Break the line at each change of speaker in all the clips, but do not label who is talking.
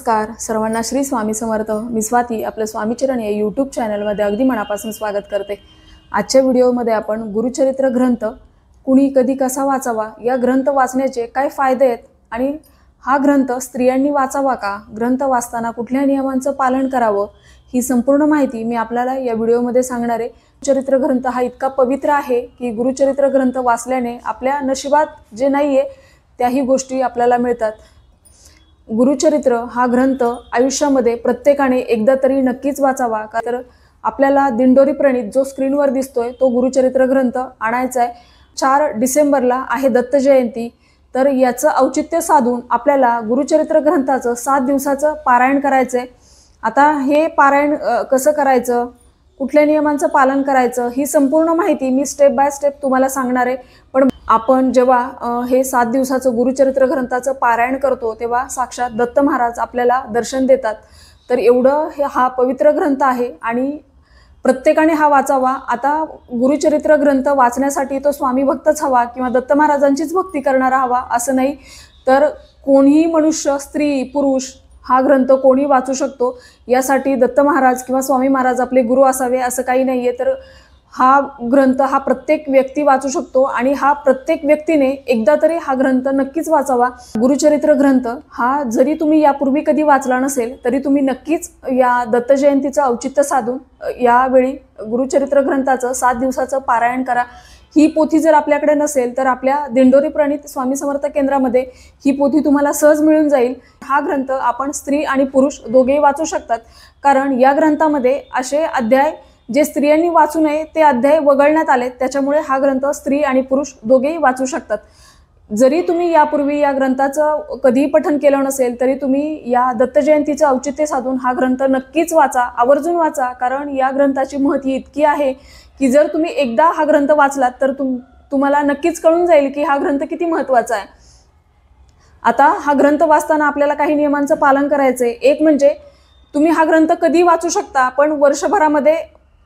नमस्कार सर्वांना, श्री स्वामी समर्थ। मी स्वाती आपलं स्वामीचरण या यूट्यूब चॅनलमध्ये अगदी मनापासून स्वागत करते। आजच्या व्हिडिओमध्ये आपण गुरुचरित्र ग्रंथ कुणी कधी कसा वाचावा, या ग्रंथ वाचण्याचे काय फायदे आहेत आणि हा ग्रंथ स्त्रियांनी वाचावा का, ग्रंथ वाचताना कुठल्या नियमांचं पालन करावं, ही संपूर्ण माहिती मी आपल्याला या व्हिडिओमध्ये सांगणार आहे। गुरुचरित्र ग्रंथ हा इतका पवित्र आहे की गुरुचरित्र ग्रंथ वाचल्याने आपल्या नशिबात जे नाहीये त्याही गोष्टी आपल्याला मिळतात। गुरुचरित्र हा ग्रंथ आयुष्यामध्ये प्रत्येकाने एकदा तरी नक्कीच वाचावा, तर आपल्याला दिंडोरी प्रणित जो स्क्रीनवर दिसतोय तो गुरुचरित्र ग्रंथ आणायचा आहे। 4 डिसेंबरला आहे दत्त जयंती, तर याचं औचित्य साधून आपल्याला गुरुचरित्र ग्रंथाचं 7 दिवसाचं पारायण करायचं आहे। आता हे पारायण कसं करायचं, कुठल्या नियमांचं पालन करायचं, ही संपूर्ण माहिती मी स्टेप बाय स्टेप तुम्हाला सांगणार आहे। पण आपण जेव्हा हे 7 दिवसाचं गुरुचरित्र ग्रंथाचं पारायण करतो तेव्हा साक्षात दत्त महाराज आपल्याला दर्शन देतात। तर एवढं हा पवित्र ग्रंथ आहे आणि प्रत्येकाने हा वाचावा। आता गुरुचरित्र ग्रंथ वाचण्यासाठी तो स्वामी भक्तच हवा किंवा दत्त महाराजांचीच भक्ती करणारा हवा असं नाही, तर कोणीही मनुष्य, स्त्री, पुरुष हा ग्रंथ कोणी वाचू शकतो। यासाठी दत्त महाराज किंवा स्वामी महाराज आपले गुरु असावे असं काही नाहीये, तर हा ग्रंथ हा प्रत्येक व्यक्ती वाचू शकतो आणि हा प्रत्येक व्यक्तीने एकदा तरी हा ग्रंथ नक्कीच वाचावा। गुरुचरित्र ग्रंथ हा जरी तुम्ही यापूर्वी कधी वाचला नसेल तरी तुम्ही नक्कीच या दत्त जयंतीचं औचित्य साधून यावेळी गुरुचरित्र ग्रंथाचं 7 दिवसाचं पारायण करा। ही पोथी जर आपल्याकडे नसेल तर आपल्या दिंडोरी प्रणित स्वामी समर्थ केंद्रामध्ये ही पोथी तुम्हाला सहज मिळून जाईल। हा ग्रंथ आपण स्त्री आणि पुरुष दोघेही वाचू शकतात, कारण या ग्रंथामध्ये असे अध्याय जे स्त्रियांनी वाचू नये ते अध्याय वगळण्यात आले, त्याच्यामुळे हा ग्रंथ स्त्री आणि पुरुष दोघेही वाचू शकतात। जरी तुम्ही यापूर्वी या ग्रंथाचं कधीही पठण केलं नसेल तरी तुम्ही या दत्त जयंतीचं औचित्य साधून हा ग्रंथ नक्कीच वाचा, आवर्जून वाचा, कारण या ग्रंथाची महती इतकी आहे की जर तुम्ही एकदा हा ग्रंथ वाचलात तर तुम्हाला नक्कीच कळून जाईल की हा ग्रंथ किती महत्त्वाचा आहे। आता हा ग्रंथ वाचताना आपल्याला काही नियमांचं पालन करायचं आहे। एक म्हणजे तुम्ही हा ग्रंथ कधी वाचू शकता, पण वर्षभरामध्ये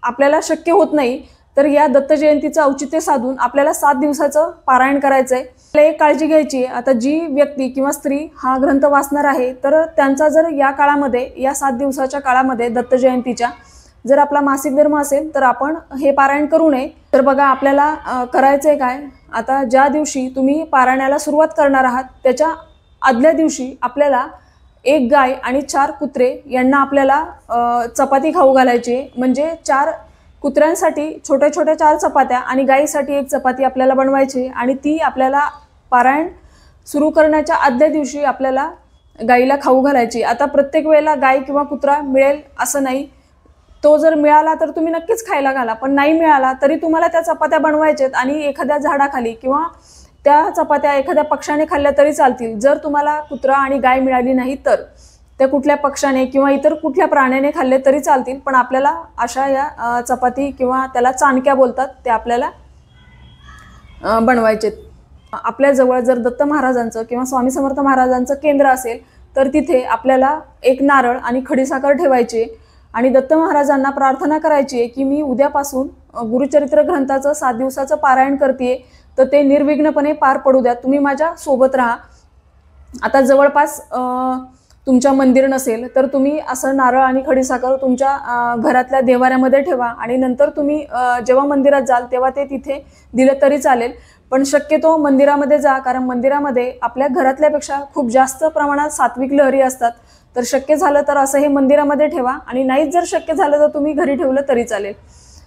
आपल्याला शक्य होत नाही, तर या दत्त जयंतीचं औचित्य साधून आपल्याला 7 दिवसाचं पारायण करायचं आहे। आपल्याला एक काळजी घ्यायची आहे, आता जी व्यक्ती किंवा स्त्री हा ग्रंथ वाचणार आहे तर त्यांचा जर या काळामध्ये, या 7 दिवसाच्या काळामध्ये दत्त जयंतीच्या जर आपला मासिक धर्म असेल तर आपण हे पारायण करू नये। तर बघा आपल्याला करायचंय काय, आता ज्या दिवशी तुम्ही पारायणाला सुरुवात करणार आहात त्याच्या आदल्या दिवशी आपल्याला 1 गाय आणि 4 कुत्रे यांना आपल्याला चपाती खाऊ घालायची, म्हणजे 4 कुत्र्यांसाठी छोट्या छोट्या 4 चपात्या आणि गायीसाठी 1 चपाती आपल्याला बनवायची आणि ती आपल्याला पारायण सुरू करण्याच्या आदल्या दिवशी आपल्याला गायीला खाऊ घालायची। आता प्रत्येक वेळेला गाय किंवा कुत्रा मिळेल असं नाही, तो जर मिळाला तर तुम्ही नक्कीच खायला घाला, पण नाही मिळाला तरी तुम्हाला त्या चपात्या बनवायच्यात आणि एखाद्या झाडाखाली किंवा त्या चपात्या एखाद्या पक्षाने खाल्ल्या तरी चालतील। जर तुम्हाला कुत्रा आणि गाय मिळाली नाही तर त्या कुठल्या पक्षाने किंवा इतर कुठल्या प्राण्याने खाल्ले तरी चालतील, पण आपल्याला अशा या चपाती किंवा त्याला चाणक्या बोलतात ते आपल्याला बनवायचेत। आपल्या जवळ जर दत्त महाराजांचं किंवा स्वामी समर्थ महाराजांचं केंद्र असेल तर तिथे आपल्याला 1 नारळ आणि खडीसाखर ठेवायची आणि दत्त महाराजांना प्रार्थना करायची आहे की मी उद्यापासून गुरुचरित्र ग्रंथाचं 7 दिवसाचं पारायण करते, तर ते निर्विघ्नपणे पार पडू द्या, तुम्ही माझ्या सोबत राहा। आता जवळपास तुमच्या मंदिर नसेल तर तुम्ही असं नारळ आणि खडीसाखर तुमच्या घरातल्या देवाऱ्यामध्ये ठेवा आणि नंतर तुम्ही जेव्हा मंदिरात जाल तेव्हा ते तिथे दिलं तरी चालेल, पण शक्यतो मंदिरामध्ये जा, कारण मंदिरामध्ये आपल्या घरातल्यापेक्षा खूप जास्त प्रमाणात सात्विक लहरी असतात। तर शक्य झालं तर असं हे मंदिरामध्ये ठेवा आणि नाहीच जर शक्य झालं तर तुम्ही घरी ठेवलं तरी चालेल।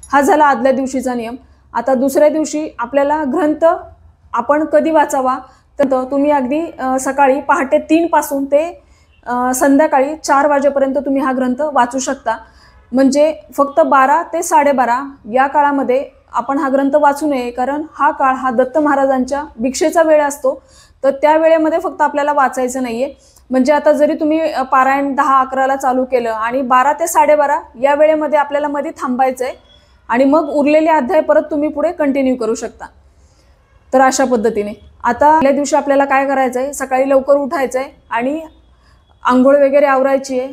हा झाला आदल्या दिवशीचा नियम। आता दुसऱ्या दिवशी आपल्याला ग्रंथ आपण कधी वाचावा, तर तुम्ही अगदी सकाळी पहाटे 3 पासून ते संध्याकाळी 4 वाजेपर्यंत तुम्ही हा ग्रंथ वाचू शकता, म्हणजे फक्त 12 ते 12:30 या काळामध्ये आपण हा ग्रंथ वाचू नये, कारण हा काळ हा दत्त महाराजांच्या भिक्षेचा वेळ असतो, तर त्या वेळेमध्ये फक्त आपल्याला वाचायचं नाहीये। म्हणजे आता जरी तुम्ही पारायण 10-11ला चालू केलं आणि 12 ते 12:30 या वेळेमध्ये आपल्याला मध्ये थांबायचंय आणि मग उरलेले अध्याय परत तुम्ही पुढे कंटिन्यू करू शकता। तर अशा पद्धतीने आता पहिल्या दिवशी आपल्याला काय करायचंय, सकाळी लवकर उठायचंय आणि आंघोळ वगैरे आवरायची आहे,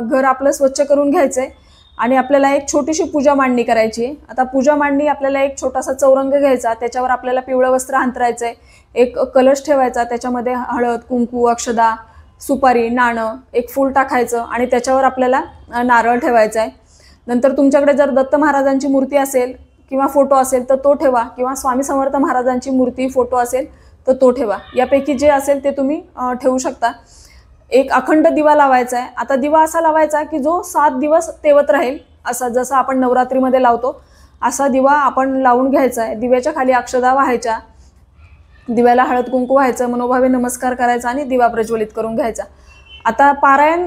घर आपलं स्वच्छ करून घ्यायचंय आणि आपल्याला एक छोटीशी पूजा मांडणी करायची आहे। आता पूजा मांडणी आपल्याला एक छोटासा चौरंग घ्यायचा, त्याच्यावर आपल्याला पिवळं वस्त्र अंतरायचंय, एक कलश ठेवायचा, त्याच्यामध्ये हळद, कुंकू, अक्षदा सुपारी, नाणं, एक फूल टाकायचं आणि त्याच्यावर आपल्याला नारळ ठेवायचा आहे. नंतर तुमच्याकडे जर दत्त महाराजांची मूर्ती असेल किंवा फोटो असेल तर तो ठेवा, किंवा स्वामी समर्थ महाराजांची मूर्ती, फोटो असेल तर तो ठेवा. यापैकी जे असेल ते तुम्ही ठेवू शकता. एक अखंड दिवा लावायचा आहे. आता दिवा असा लावायचा की जो 7 दिवस तेवत राहील, असा जसा आपण नवरात्रीमध्ये लावतो असा दिवा आपण लावून घ्यायचा आहे. दिव्याच्या खाली अक्षदा वाहायच्या, दिव्याला हळद कुंकू व्हायचं, मनोभावे नमस्कार करायचा आणि दिवा प्रज्वलित करून घ्यायचा. आता पारायण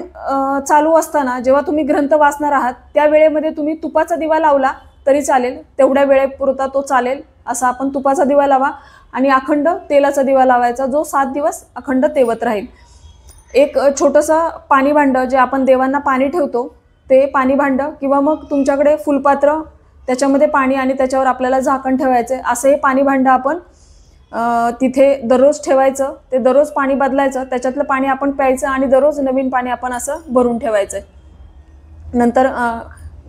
चालू असताना जेव्हा तुम्ही ग्रंथ वाचणार आहात त्या वेळेमध्ये तुम्ही तुपाचा दिवा लावला तरी चालेल, तेवढ्या वेळेपुरता तो चालेल. असा आपण तुपाचा दिवा लावा आणि अखंड तेलाचा दिवा लावायचा जो 7 दिवस अखंड तेवत राहील. एक छोटंसं पाणी भांडं, जे आपण देवांना पाणी ठेवतो ते पाणी भांडं, किंवा मग तुमच्याकडे फुलपात्र, त्याच्यामध्ये पाणी आणि त्याच्यावर आपल्याला झाकण ठेवायचं, असं हे पाणी भांडं आपण तिथे दररोज ठेवायचं. ते दररोज पाणी बदलायचं, त्याच्यातलं पाणी आपण प्यायचं आणि दररोज नवीन पाणी आपण असं भरून ठेवायचं. नंतर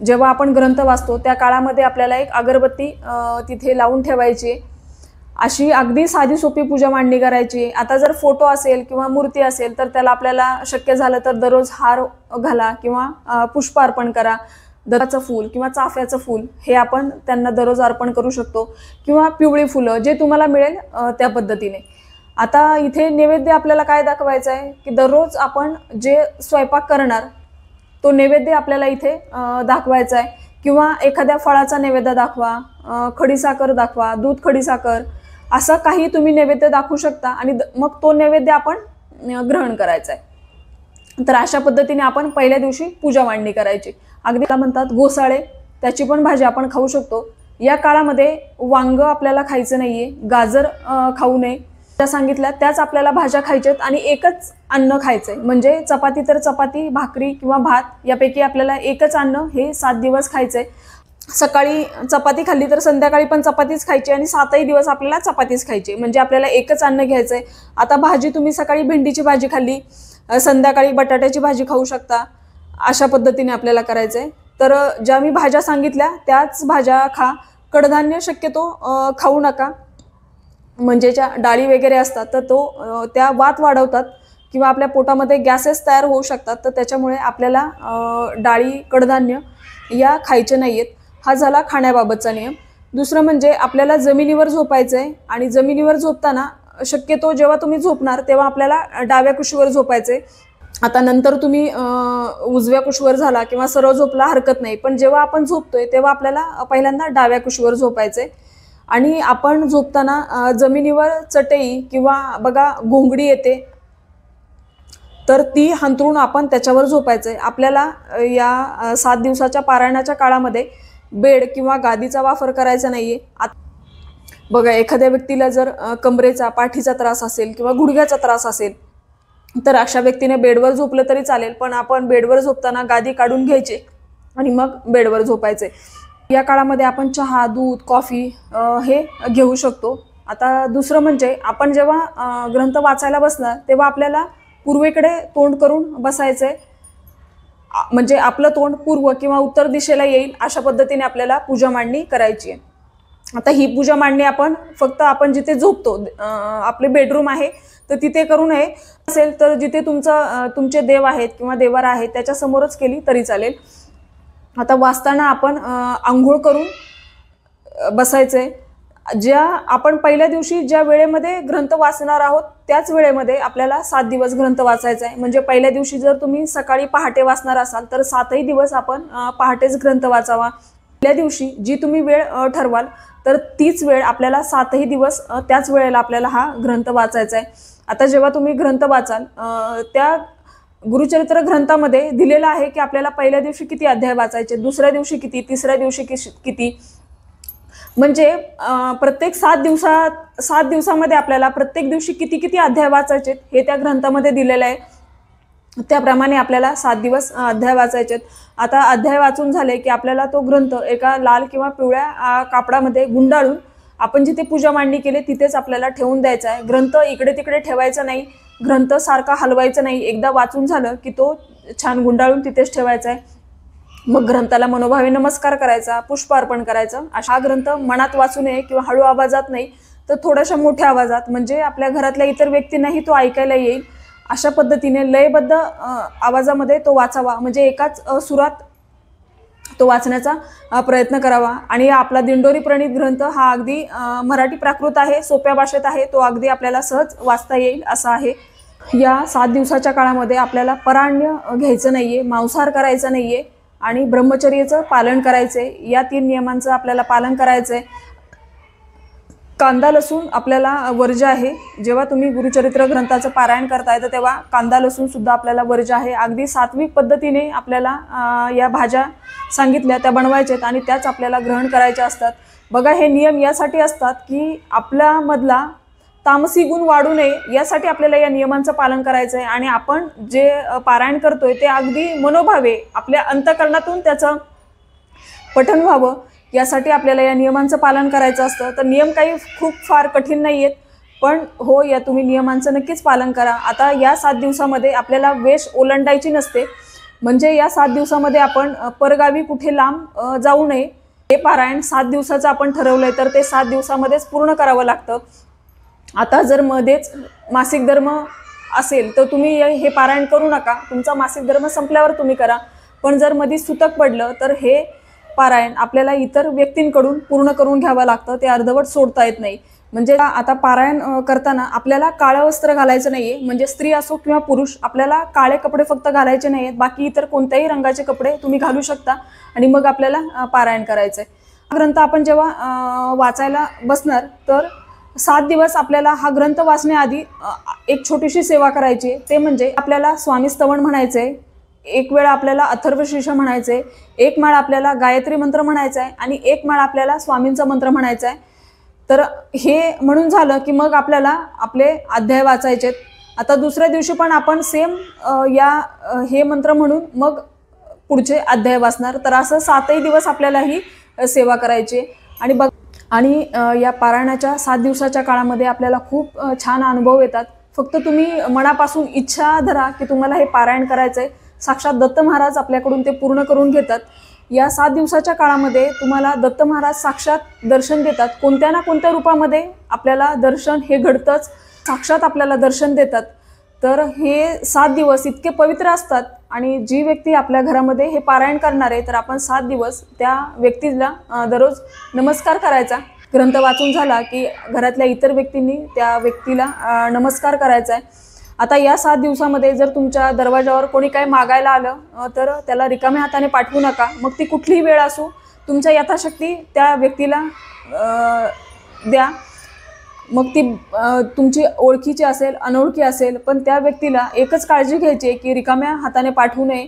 जेव्हा आपण ग्रंथ वाचतो त्या काळामध्ये आपल्याला एक अगरबत्ती तिथे लावून ठेवायची. अशी अगदी साधी सोपी पूजा मांडणी करायची. आता जर फोटो असेल किंवा मूर्ती असेल तर त्याला आपल्याला शक्य झालं तर दररोज हार घाला किंवा पुष्प अर्पण करा. दत्ताचं फूल किंवा चाफ्याचं फूल हे आपण त्यांना दररोज अर्पण करू शकतो, किंवा पिवळी फुलं, जे तुम्हाला मिळेल त्या पद्धतीने. आता इथे नैवेद्य आपल्याला काय दाखवायचं आहे की दररोज आपण जे स्वयंपाक करणार तो नैवेद्य आपल्याला इथे दाखवायचा आहे, किंवा एखाद्या फळाचा नैवेद्य दाखवा, खडीसाखर दाखवा, दूध खडीसाखर, असं काही तुम्ही नैवेद्य दाखवू शकता आणि मग तो नैवेद्य आपण ग्रहण करायचा आहे. तर अशा पद्धतीने आपण पहिल्या दिवशी पूजा मांडणी करायची. अगदी म्हणतात गोसाळे, त्याची पण भाजी आपण खाऊ शकतो. या काळामध्ये वांग आपल्याला खायचं नाहीये, गाजर खाऊ नये, त्या सांगितल्या त्याच आपल्याला भाज्या खायच्यात आणि एकच अन्न खायचंय. म्हणजे चपाती तर चपाती, भाकरी किंवा भात यापैकी आपल्याला एकच अन्न हे 7 दिवस खायचंय. सकाळी चपाती खाल्ली तर संध्याकाळी पण चपातीच खायची आणि 7ही दिवस आपल्याला चपातीच खायची. म्हणजे आपल्याला एकच अन्न घ्यायचंय. आता भाजी तुम्ही सकाळी भेंडीची भाजी खाल्ली, संध्याकाळी बटाट्याची भाजी खाऊ शकता. अशा पद्धतीने आपल्याला करायचंय. तर ज्या मी भाज्या सांगितल्या त्याच भाज्या खा. कडधान्य शक्यतो खाऊ नका, म्हणजे ज्या डाळी वगैरे असतात तर त्या वात वाढवतात किंवा आपल्या पोटामध्ये गॅसेस तयार होऊ शकतात. तर त्याच्यामुळे आपल्याला डाळी, कडधान्य या खायचे नाहीयेत. हा झाला खाण्याबाबतचा नियम. दुसरं म्हणजे आपल्याला जमिनीवर झोपायचं आहे आणि जमिनीवर झोपताना शक्यतो जेव्हा तुम्ही झोपणार तेव्हा आपल्याला डाव्या कुशीवर झोपायचे. आता नंतर तुम्ही उजव्या कुशीवर झाला किंवा सरळ झोपला हरकत नाही, पण जेव्हा आपण झोपतोय तेव्हा आपल्याला पहिल्यांदा डाव्या कुशीवर झोपायचे. आणि आपण झोपताना जमिनीवर चटई किंवा बघा घोंगडी येते तर ती हंतरून आपण त्याच्यावर झोपायचंय. आपल्याला या 7 दिवसाच्या पारायणाच्या काळामध्ये बेड किंवा गादीचा वापर करायचा नाहीये. बघा एखाद्या व्यक्तीला जर कमरेचा, पाठीचा त्रास असेल किंवा गुडघ्याचा त्रास असेल तर अशा व्यक्तीने बेडवर झोपलं तरी चालेल, पण आपण बेडवर झोपताना गादी काढून घ्यायची आणि मग बेडवर झोपायचे. या काळामध्ये आपण चहा, दूध, कॉफी हे घेऊ शकतो. आता दुसरं म्हणजे आपण जेव्हा ग्रंथ वाचायला बसणार तेव्हा आपल्याला पूर्वेकडे तोंड करून बसायचंय. म्हणजे आपलं तोंड पूर्व किंवा उत्तर दिशेला येईल अशा पद्धतीने आपल्याला पूजा मांडणी करायची आहे. आता ही पूजा मांडणी आपण फक्त आपण जिथे झोपतो, आपले बेडरूम आहे तर तिथे करू नये. असेल तर जिथे तुमचे देव आहेत किंवा देवार आहेत त्याच्या समोरच केली तरी चालेल. आता वाचताना आपण आंघोळ करून बसायचंय. ज्या आपण पहिल्या दिवशी ज्या वेळेमध्ये ग्रंथ वाचणार आहोत त्याच वेळेमध्ये आपल्याला 7 दिवस ग्रंथ वाचायचा आहे. म्हणजे पहिल्या दिवशी जर तुम्ही सकाळी पहाटे वाचणार असाल तर 7ही दिवस आपण पहाटेच ग्रंथ वाचावा. पहिल्या दिवशी जी तुम्ही वेळ ठरवाल तर तीच वेळ आपल्याला 7ही दिवस त्याच वेळेला आपल्याला हा ग्रंथ वाचायचा आहे. आता जेव्हा तुम्ही ग्रंथ वाचाल त्या गुरुचरित्र ग्रंथामध्ये दिलेलं आहे की आपल्याला पहिल्या दिवशी किती अध्याय वाचायचे, दुसऱ्या दिवशी किती, तिसऱ्या दिवशी किती. म्हणजे प्रत्येक 7 दिवसामध्ये आपल्याला प्रत्येक दिवशी किती अध्याय वाचायचे हे त्या ग्रंथामध्ये दिलेलं आहे. त्याप्रमाणे आपल्याला 7 दिवस अध्याय वाचायचे. आता अध्याय वाचून झाले की आपल्याला तो ग्रंथ एका लाल किंवा पिवळ्या कापडामध्ये गुंडाळून आपण जिथे पूजा मांडणी केली तिथेच आपल्याला ठेवून द्यायचा आहे. ग्रंथ इकडे तिकडे ठेवायचा नाही, ग्रंथ सारखा हलवायचा नाही. एकदा वाचून झालं की तो छान गुंडाळून तिथेच ठेवायचा आहे. मग ग्रंथाला मनोभावे नमस्कार करायचा, पुष्प अर्पण करायचं. हा ग्रंथ मनात वाचू नये किंवा हळू आवाजात नाही तर थोड्याशा मोठ्या आवाजात, म्हणजे आपल्या घरातल्या इतर व्यक्तींनाही तो ऐकायला येईल अशा पद्धतीने लयबद्ध आवाजामध्ये तो वाचावा, म्हणजे एकाच सुरात तो वाचण्याचा प्रयत्न करावा। आणि आपला दिंडोरी प्रणीत ग्रंथ हा अगदी मराठी प्राकृत आहे, सोप्या भाषेत आहे, तो अगदी आपल्याला सहज वाचता येईल असा आहे। या 7 दिवसाच्या काळामध्ये आपल्याला पराण्य घ्यायचं नाहीये, मांसाहार करायचा नाहीये आणि ब्रह्मचर्याचं पालन करायचंय। या 3 नियमांचं आपल्याला पालन करायचंय। कांदा लसूण आपल्याला वर्ज्य आहे। जेव्हा तुम्ही गुरुचरित्र ग्रंथाचं पारायण करताय तर तेव्हा कांदा लसूण सुद्धा आपल्याला वर्ज्य आहे। अगदी सात्विक पद्धतीने आपल्याला या भाज्या सांगितल्या त्या बनवायच्यात आणि त्याच आपल्याला ग्रहण करायच्या असतात। बघा, हे नियम यासाठी असतात की आपल्यामधला तामसी गुण वाढू नये, यासाठी आपल्याला या नियमांचं पालन करायचं आहे। आणि आपण जे पारायण करतोय ते अगदी मनोभावे आपल्या अंतःकरणातून त्याचं पठण व्हावं, यासाठी आपल्याला या नियमांचं पालन करायचं असतं। तर नियम काही खूप फार कठीण नाही आहेत, पण हो, या तुम्ही नियमांचं नक्कीच पालन करा। आता या 7 दिवसामध्ये आपल्याला वेश ओलांडायची नसते, म्हणजे या 7 दिवसामध्ये आपण परगावी कुठे लांब जाऊ नये। हे पारायण 7 दिवसाचं आपण ठरवलंय तर ते 7 दिवसामध्येच पूर्ण करावं लागतं। आता जर मध्येच मासिक धर्म असेल तर तुम्ही हे पारायण करू नका, तुमचा मासिक धर्म संपल्यावर तुम्ही करा। पण जर मध्ये सुतक पडलं तर हे पारायण आपल्याला इतर व्यक्तींकडून पूर्ण करून घ्यावं लागतं, ते अर्धवट सोडता येत नाही। म्हणजे आता पारायण करताना आपल्याला काळं वस्त्र घालायचं नाहीये, म्हणजे स्त्री असो किंवा पुरुष, आपल्याला काळे कपडे फक्त घालायचे नाहीत, बाकी इतर कोणत्याही रंगाचे कपडे तुम्ही घालू शकता आणि मग आपल्याला पारायण करायचंय। हा ग्रंथ आपण जेव्हा वाचायला बसणार तर 7 दिवस आपल्याला हा ग्रंथ वाचण्याआधी एक छोटीशी सेवा करायची, ते म्हणजे आपल्याला स्वामी स्तवन म्हणायचंय, एक वेळ आपल्याला अथर्वशीर्ष म्हणायचंय, एक माळ आपल्याला गायत्री मंत्र म्हणायचा आहे आणि एक माळ आपल्याला स्वामींचा मंत्र म्हणायचा आहे। तर हे म्हणून झालं की मग आपल्याला आपले अध्याय वाचायचे। आता दुसऱ्या दिवशी पण आपण सेम हे मंत्र म्हणून मग पुढचे अध्याय वाचणार। तर असं 7ही दिवस आपल्याला ही सेवा करायची। आणि या पारायणाच्या 7 दिवसाच्या काळामध्ये आपल्याला खूप छान अनुभव येतात। फक्त तुम्ही मनापासून इच्छा धरा की तुम्हाला हे पारायण करायचंय, साक्षात दत्त महाराज आपल्याकडून ते पूर्ण करून घेतात। या 7 दिवसाच्या काळामध्ये तुम्हाला दत्त महाराज साक्षात दर्शन देतात, कोणत्या ना कोणत्या रूपामध्ये आपल्याला दर्शन हे घडतंच, साक्षात आपल्याला दर्शन देतात। तर हे 7 दिवस इतके पवित्र असतात आणि जी व्यक्ती आपल्या घरामध्ये हे पारायण करणार आहे तर आपण 7 दिवस त्या व्यक्तीला दररोज नमस्कार करायचा। ग्रंथ वाचून झाला की घरातल्या इतर व्यक्तींनी त्या व्यक्तीला नमस्कार करायचा आहे। आता या 7 दिवसामध्ये जर तुमच्या दरवाजावर कोणी काही मागायला आलं तर त्याला रिकाम्या हाताने पाठवू नका, मग ती कुठलीही वेळ असो, तुमच्या यथाशक्ती त्या व्यक्तीला द्या। मग ती तुमची ओळखीची असेल अनोळखी असेल, पण त्या व्यक्तीला एकच काळजी घ्यायची की रिकाम्या हाताने पाठवू नये।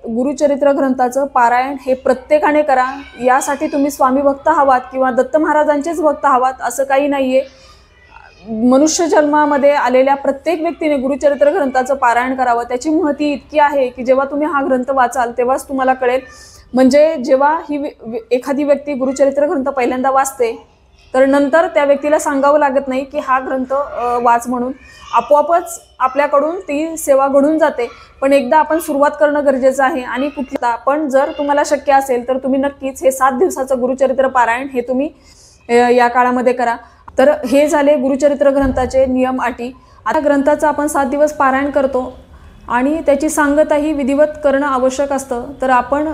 गुरुचरित्र ग्रंथाचं पारायण हे प्रत्येकाने करा, यासाठी तुम्ही स्वामी भक्त हवात किंवा दत्त महाराजांचेच भक्त हवात असं काही नाहीये। मनुष्य जन्मामध्ये आलेल्या प्रत्येक व्यक्तीने गुरुचरित्र ग्रंथाचं पारायण करावं। त्याची महती इतकी आहे की जेव्हा तुम्ही हा ग्रंथ वाचाल तेव्हाच तुम्हाला कळेल। म्हणजे जेव्हा एखादी व्यक्ती गुरुचरित्र ग्रंथ पहिल्यांदा वाचते तर नंतर त्या व्यक्तीला सांगावं लागत नाही की हा ग्रंथ वाच म्हणून, आपोआपच आपल्याकडून ती सेवा घडून जाते। पण एकदा आपण सुरुवात करणं गरजेचं आहे। आणि पण जर तुम्हाला शक्य असेल तर तुम्ही नक्कीच हे 7 दिवसाचं गुरुचरित्र पारायण हे तुम्ही या काळामध्ये करा। तर हे झाले गुरुचरित्र ग्रंथाचे नियम अटी। आता ग्रंथाचं आपण 7 दिवस पारायण करतो आणि त्याची सांगताही विधिवत करणं आवश्यक असतं। तर आपण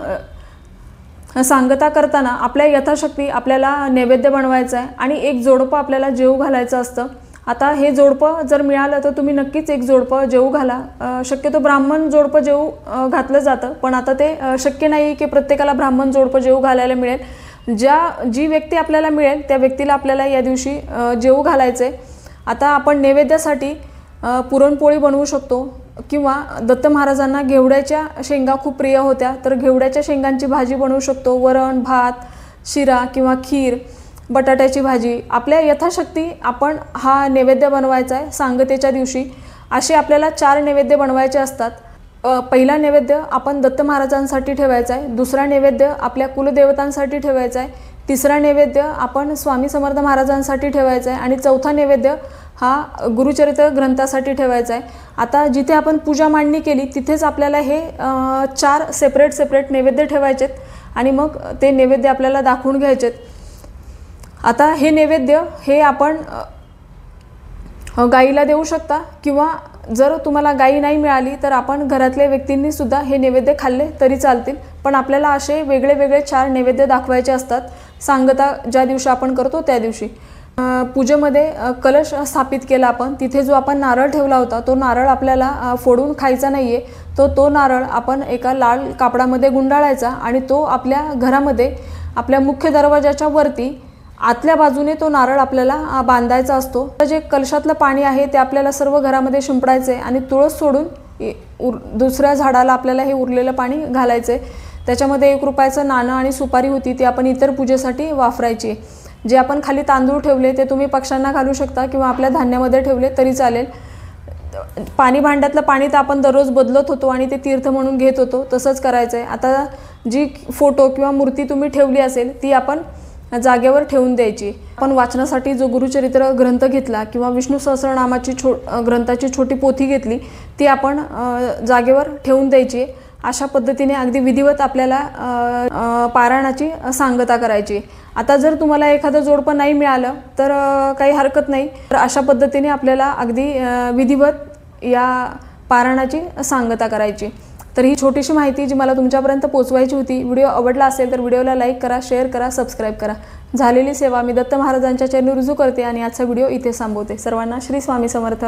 सांगता करताना आपल्या यथाशक्ती आपल्याला नैवेद्य बनवायचा आहे आणि एक जोडपं आपल्याला जेवू घालायचं असतं। आता हे जोडपं जर मिळालं तर तुम्ही नक्कीच एक जोडपं जेवू घाला। शक्यतो ब्राह्मण जोडपं जेवू घातलं जातं, पण आता ते शक्य नाही की प्रत्येकाला ब्राह्मण जोडपं जेवू घालायला मिळेल। जी व्यक्ती आपल्याला मिळेल त्या व्यक्तीला आपल्याला या दिवशी जेवू घालायचे। आता आपण नैवेद्यासाठी पुरणपोळी बनवू शकतो किंवा दत्त महाराजांना घेवड्याच्या शेंगा खूप प्रिय होत्या, तर घेवड्याच्या शेंगांची भाजी बनवू शकतो। वरण भात, शिरा किंवा खीर, बटाट्याची भाजी, आपल्या यथाशक्ती आपण हा नैवेद्य बनवायचा आहे सांगतेच्या दिवशी। असे आपल्याला 4 नैवेद्य बनवायचे असतात। पहिला नैवेद्य आपण दत्त महाराजांसाठी ठेवायचा आहे, दुसरा नैवेद्य आपल्या कुलदेवतांसाठी ठेवायचा आहे, तिसरा नैवेद्य आपण स्वामी समर्थ महाराजांसाठी ठेवायचा आहे आणि चौथा नैवेद्य हा गुरुचरित्र ग्रंथासाठी ठेवायचा आहे। आता जिथे आपण पूजा मांडणी केली तिथेच आपल्याला हे 4 सेपरेट नैवेद्य ठेवायचेत आणि मग ते नैवेद्य आपल्याला दाखवून घ्यायचेत। आता हे नैवेद्य हे आपण गाईला देऊ शकता किंवा जर तुम्हाला गाई नाही मिळाली तर आपण घरातल्या व्यक्तींनी सुद्धा हे नैवेद्य खाल्ले तरी चालतील, पण आपल्याला असे वेगळे वेगळे 4 नैवेद्य दाखवायचे असतात सांगता ज्या दिवशी आपण करतो त्या दिवशी. पूजेमध्ये कलश स्थापित केला आपण, तिथे जो आपण नारळ ठेवला होता तो नारळ आपल्याला फोडून खायचा नाही आहे. तो नारळ आपण एका लाल कापडामध्ये गुंडाळायचा आणि तो आपल्या घरामध्ये आपल्या मुख्य दरवाजाच्या वरती आतल्या बाजूने तो नारळ आपल्याला बांधायचा असतो. जे कलशातलं पाणी आहे ते आपल्याला सर्व घरामध्ये शिंपडायचे आणि तुळस सोडून दुसऱ्या झाडाला आपल्याला हे उरलेलं पाणी घालायचे. त्याच्यामध्ये 1 रुपयाचं नाणं आणि सुपारी होती, ती आपण इतर पूजेसाठी वापरायची. जे आपण खाली तांदूळ ठेवले ते तुम्ही पक्ष्यांना घालू शकता किंवा आपल्या धान्यामध्ये ठेवले तरी चालेल. पाणी भांड्यातलं पाणी तर आपण दररोज बदलत होतो आणि ते तीर्थ म्हणून घेत होतो, तसंच करायचं आहे. आता जी फोटो किंवा मूर्ती तुम्ही ठेवली असेल ती आपण जागेवर ठेवून द्यायची. आपण वाचनासाठी जो गुरुचरित्र ग्रंथ घेतला किंवा विष्णू सहस्रनामाची ग्रंथाची छोटी पोथी घेतली ती आपण जागेवर ठेवून द्यायची. अशा पद्धतीने अगदी विधिवत आपल्याला पारायणाची सांगता करायची. आता जर तुम्हाला एखादं जोडपं नाही मिळालं तर काही हरकत नाही, तर अशा पद्धतीने आपल्याला अगदी विधिवत या पारायणाची सांगता करायची. तर ही छोटीशी माहिती जी मला तुमच्यापर्यंत पोहोचवायची होती. व्हिडिओ आवडला असेल तर व्हिडिओला लाईक करा, शेअर करा, सबस्क्राईब करा. झालेली सेवा मी दत्त महाराजांच्या चरणी रुजू करते आणि आजचा व्हिडिओ इथे थांबवते. सर्वांना श्री स्वामी समर्थ.